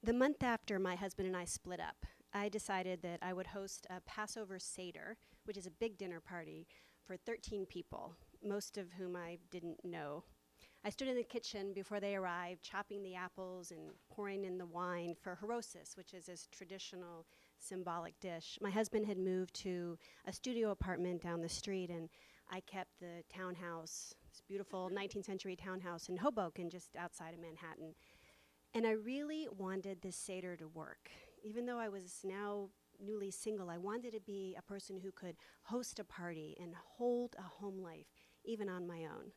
The month after my husband and I split up, I decided that I would host a Passover Seder, which is a big dinner party for 13 people, most of whom I didn't know. I stood in the kitchen before they arrived, chopping the apples and pouring in the wine for harosis, which is this traditional symbolic dish. My husband had moved to a studio apartment down the street, and I kept the townhouse, this beautiful 19th century townhouse in Hoboken, just outside of Manhattan. And I really wanted this Seder to work. Even though I was now newly single, I wanted to be a person who could host a party and hold a home life, even on my own.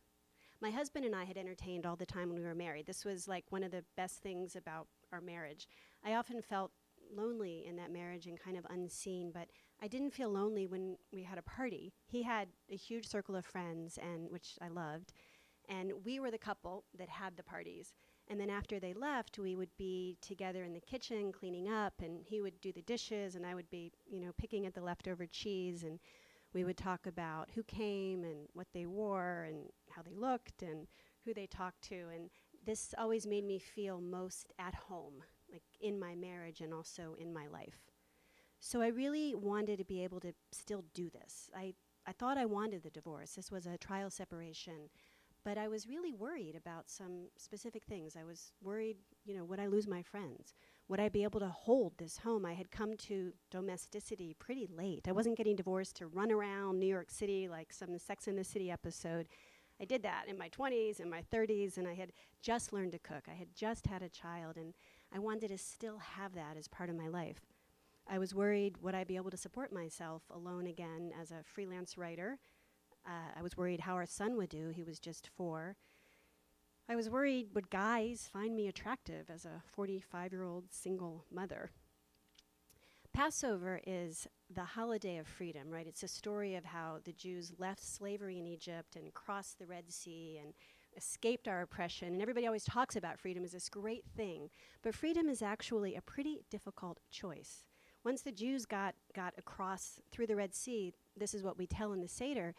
My husband and I had entertained all the time when we were married. This was like one of the best things about our marriage. I often felt lonely in that marriage and kind of unseen, but I didn't feel lonely when we had a party. He had a huge circle of friends, and which I loved, and we were the couple that had the parties. And then after they left, we would be together in the kitchen cleaning up, and he would do the dishes, and I would be, picking at the leftover cheese, and we would talk about who came and what they wore and how they looked and who they talked to. And this always made me feel most at home, like in my marriage and also in my life. So I really wanted to be able to still do this. I thought I wanted the divorce. This was a trial separation. But I was really worried about some specific things. I was worried, would I lose my friends? Would I be able to hold this home? I had come to domesticity pretty late. I wasn't getting divorced to run around New York City like some Sex and the City episode. I did that in my 20s and my 30s, and I had just learned to cook. I had just had a child, and I wanted to still have that as part of my life. I was worried, would I be able to support myself alone again as a freelance writer? I was worried how our son would do. He was just 4. I was worried, would guys find me attractive as a 45-year-old single mother? Passover is the holiday of freedom, right? It's a story of how the Jews left slavery in Egypt and crossed the Red Sea and escaped our oppression. And everybody always talks about freedom as this great thing. But freedom is actually a pretty difficult choice. Once the Jews got across through the Red Sea, this is what we tell in the Seder,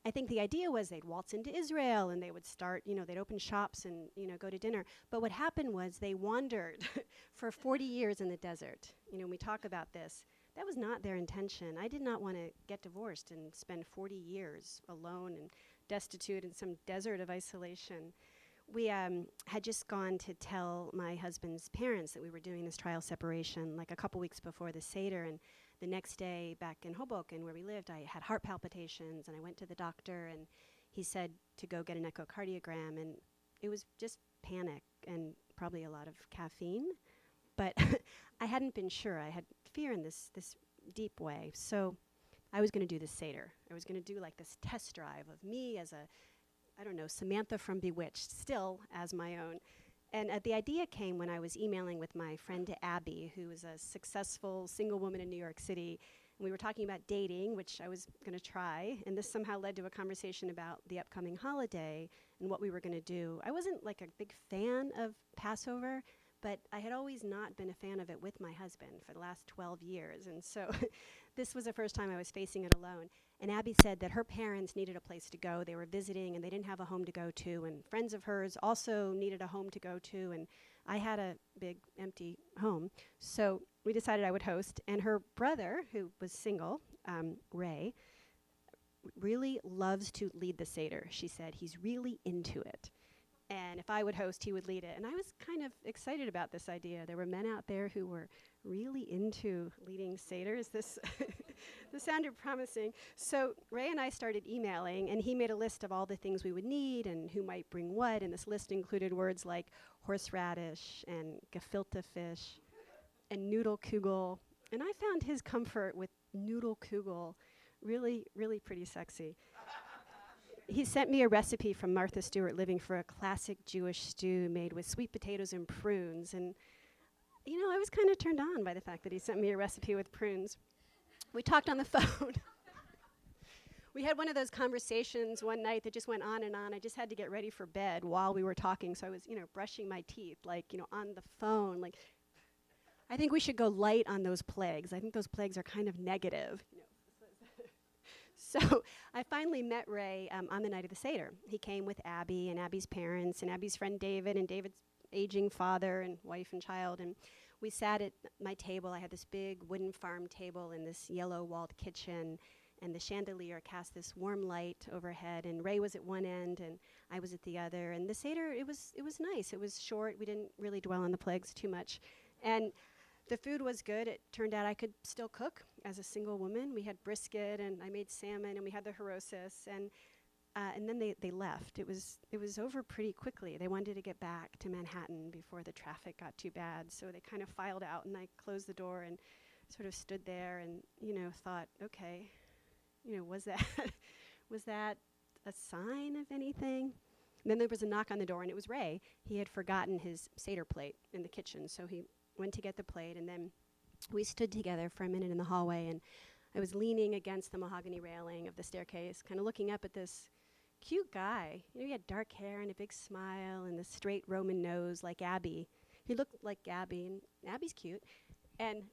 I think the idea was they'd waltz into Israel and they would start, they'd open shops and, go to dinner. But what happened was they wandered for 40 years in the desert. We talk about this. That was not their intention. I did not want to get divorced and spend 40 years alone and destitute in some desert of isolation. We had just gone to tell my husband's parents that we were doing this trial separation like a couple weeks before the Seder, and the next day back in Hoboken where we lived, I had heart palpitations, and I went to the doctor, and he said to go get an echocardiogram, and it was just panic and probably a lot of caffeine, but I hadn't been sure. I had fear in this deep way, so I was going to do this Seder. I was going to do like this test drive of me as Samantha from Bewitched, still as my own. And the idea came when I was emailing with my friend Abby, who is a successful single woman in New York City. And we were talking about dating, which I was going to try. And this somehow led to a conversation about the upcoming holiday and what we were going to do. I wasn't like a big fan of Passover, but I had always not been a fan of it with my husband for the last 12 years. And so this was the first time I was facing it alone. And Abby said that her parents needed a place to go. They were visiting, and they didn't have a home to go to. And friends of hers also needed a home to go to. And I had a big, empty home. So we decided I would host. And her brother, who was single, Ray, really loves to lead the Seder. She said he's really into it. And if I would host, he would lead it. And I was kind of excited about this idea. There were men out there who were really into leading Seders. This sounded promising. So Ray and I started emailing, and he made a list of all the things we would need and who might bring what. And this list included words like horseradish and gefilte fish and noodle-kugel. And I found his comfort with noodle-kugel really, really pretty sexy. He sent me a recipe from Martha Stewart Living for a classic Jewish stew made with sweet potatoes and prunes. And, I was kind of turned on by the fact that he sent me a recipe with prunes. We talked on the phone. We had one of those conversations one night that just went on and on. I just had to get ready for bed while we were talking. So I was, brushing my teeth, on the phone. I think we should go light on those plagues. I think those plagues are kind of negative. So I finally met Ray on the night of the Seder. He came with Abby and Abby's parents and Abby's friend David and David's aging father and wife and child. And we sat at my table. I had this big wooden farm table in this yellow walled kitchen, and the chandelier cast this warm light overhead, and Ray was at one end and I was at the other. And the Seder, it was nice. It was short. We didn't really dwell on the plagues too much. And the food was good. It turned out I could still cook as a single woman. We had brisket, and I made salmon, and we had the harosis, and then they left. It was over pretty quickly. They wanted to get back to Manhattan before the traffic got too bad, so they kind of filed out, and I closed the door and sort of stood there and, thought, okay, was that a sign of anything? And then there was a knock on the door, and it was Ray. He had forgotten his Seder plate in the kitchen, so he went to get the plate, and then we stood together for a minute in the hallway, and I was leaning against the mahogany railing of the staircase, kind of looking up at this cute guy. He had dark hair and a big smile and this straight Roman nose like Abby. He looked like Abby, and Abby's cute. And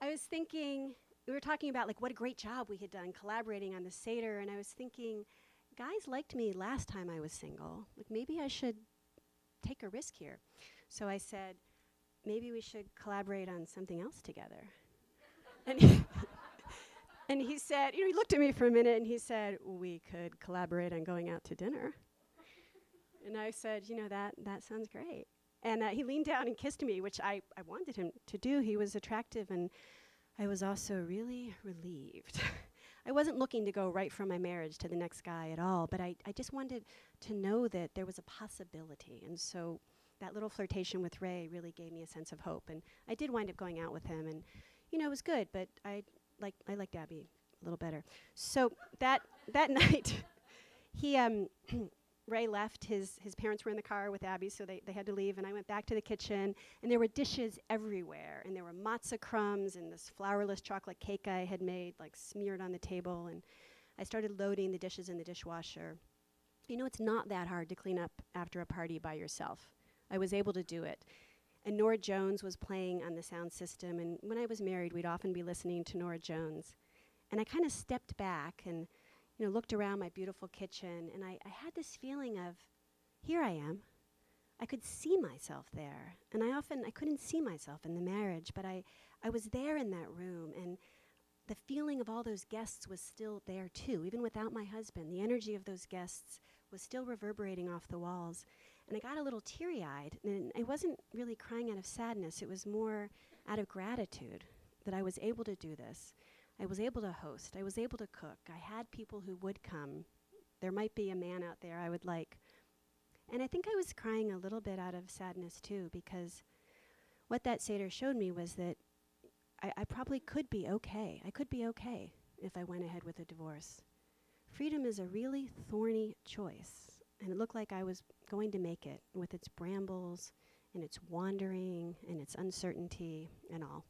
I was thinking, we were talking about what a great job we had done collaborating on the Seder, and I was thinking, guys liked me last time I was single. Maybe I should take a risk here. So I said, maybe we should collaborate on something else together. And he said, he looked at me for a minute and he said, we could collaborate on going out to dinner. And I said, that sounds great. And he leaned down and kissed me, which I wanted him to do. He was attractive, and I was also really relieved. I wasn't looking to go right from my marriage to the next guy at all, but I just wanted to know that there was a possibility. And so that little flirtation with Ray really gave me a sense of hope. And I did wind up going out with him, and it was good, but I liked Abby a little better. So that night, Ray left. His parents were in the car with Abby, so they had to leave, and I went back to the kitchen, and there were dishes everywhere, and there were matzah crumbs and this flourless chocolate cake I had made, smeared on the table, and I started loading the dishes in the dishwasher. It's not that hard to clean up after a party by yourself. I was able to do it. And Nora Jones was playing on the sound system, and when I was married, we'd often be listening to Nora Jones. And I kind of stepped back and looked around my beautiful kitchen, and I had this feeling of, here I am. I could see myself there. And I couldn't see myself in the marriage, but I was there in that room, and the feeling of all those guests was still there too, even without my husband. The energy of those guests was still reverberating off the walls. And I got a little teary-eyed, and I wasn't really crying out of sadness. It was more out of gratitude that I was able to do this. I was able to host. I was able to cook. I had people who would come. There might be a man out there I would like. And I think I was crying a little bit out of sadness too, because what that Seder showed me was that I probably could be okay. I could be okay if I went ahead with a divorce. Freedom is a really thorny choice, and it looked like I was going to make it with its brambles and its wandering and its uncertainty and all.